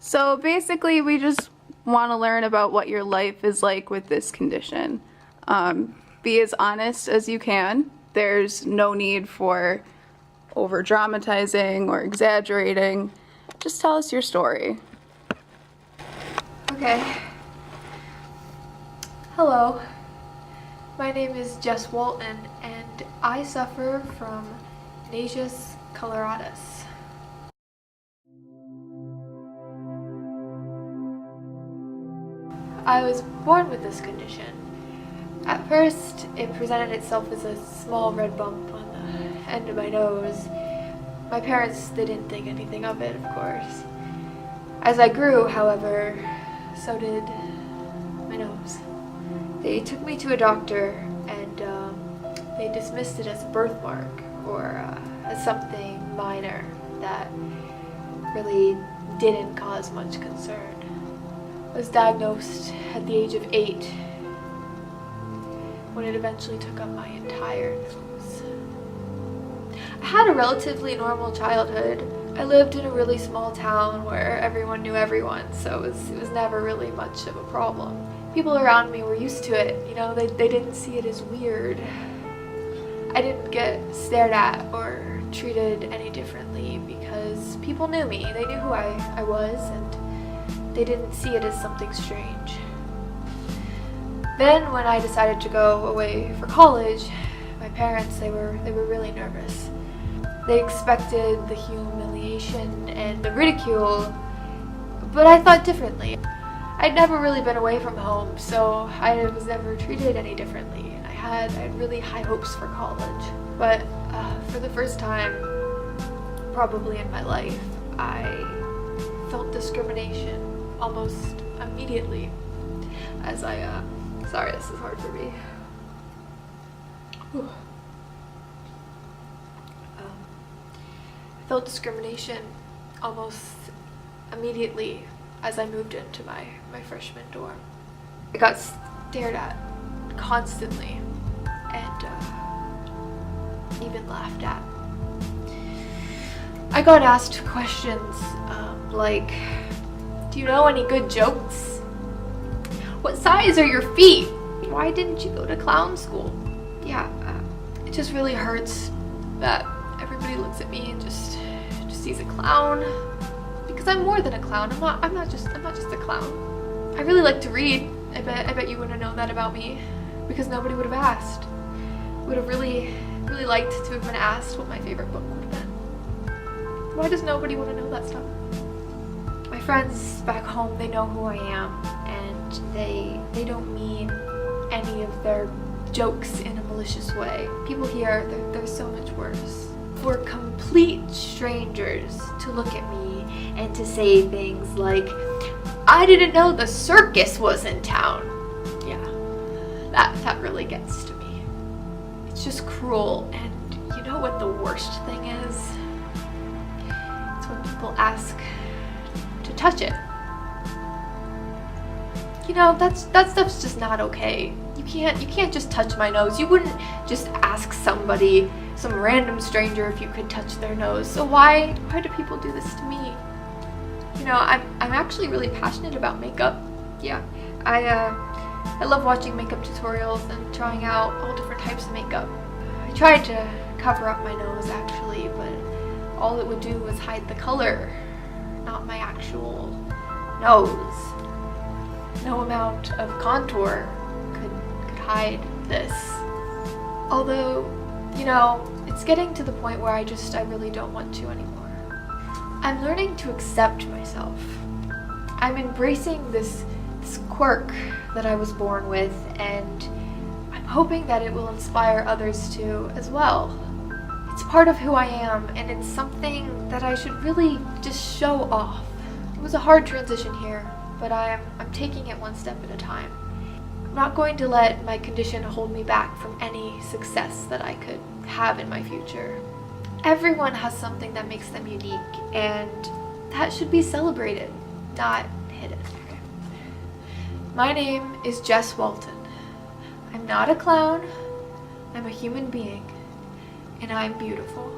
So basically, we just want to learn about what your life is like with this condition. Be as honest as you can. There's no need for over dramatizing or exaggerating. Just tell us your story. Okay. Hello. My name is Jess Walton, and I suffer from Nasus coloratus. I was born with this condition. At first, it presented itself as a small red bump on the end of my nose. My parents, they didn't think anything of it, of course. As I grew, however, so did my nose. They took me to a doctor, and they dismissed it as a birthmark, or as something minor that really didn't cause much concern. I was diagnosed at the age of 8, when it eventually took up my entire nose. I had a relatively normal childhood. I lived in a really small town where everyone knew everyone, so it was never really much of a problem. People around me were used to it, you know, they didn't see it as weird. I didn't get stared at or treated any differently because people knew me. They knew who I was, and they didn't see it as something strange. Then when I decided to go away for college, my parents, they were really nervous. They expected the humiliation and the ridicule, but I thought differently. I'd never really been away from home, so I was never treated any differently. I had really high hopes for college. But for the first time, probably in my life, I felt discrimination almost immediately as I, sorry, this is hard for me. I felt discrimination almost immediately as I moved into my freshman dorm. I got stared at constantly and even laughed at. I got asked questions like, do you know any good jokes? What size are your feet? Why didn't you go to clown school? Yeah, it just really hurts that everybody looks at me and just sees a clown. Because I'm more than a clown. I'm not just a clown. I really like to read. I bet you wouldn't have known that about me because nobody would have asked. Would have really liked to have been asked what my favorite book would have been. Why does nobody want to know that stuff? My friends back home, they know who I am, and they don't mean any of their jokes in a malicious way. People here, they're so much worse. For complete strangers to look at me and to say things like, I didn't know the circus was in town. Yeah, that really gets to me. It's just cruel, and you know what the worst thing is? It's when people ask to touch it. You know, that stuff's just not okay. You can't just touch my nose. You wouldn't just ask somebody, some random stranger, if you could touch their nose. So why do people do this to me? You know, I'm actually really passionate about makeup. Yeah, I love watching makeup tutorials and trying out all different types of makeup. I tried to cover up my nose actually, but all it would do was hide the color, not my actual nose. No amount of contour could hide this. Although, you know, it's getting to the point where I really don't want to anymore. I'm learning to accept myself. I'm embracing this quirk that I was born with, and I'm hoping that it will inspire others to as well. It's part of who I am, and it's something that I should really just show off. It was a hard transition here, but I'm taking it one step at a time. I'm not going to let my condition hold me back from any success that I could have in my future. Everyone has something that makes them unique, and that should be celebrated, not hidden. My name is Jess Walton. I'm not a clown, I'm a human being, and I'm beautiful.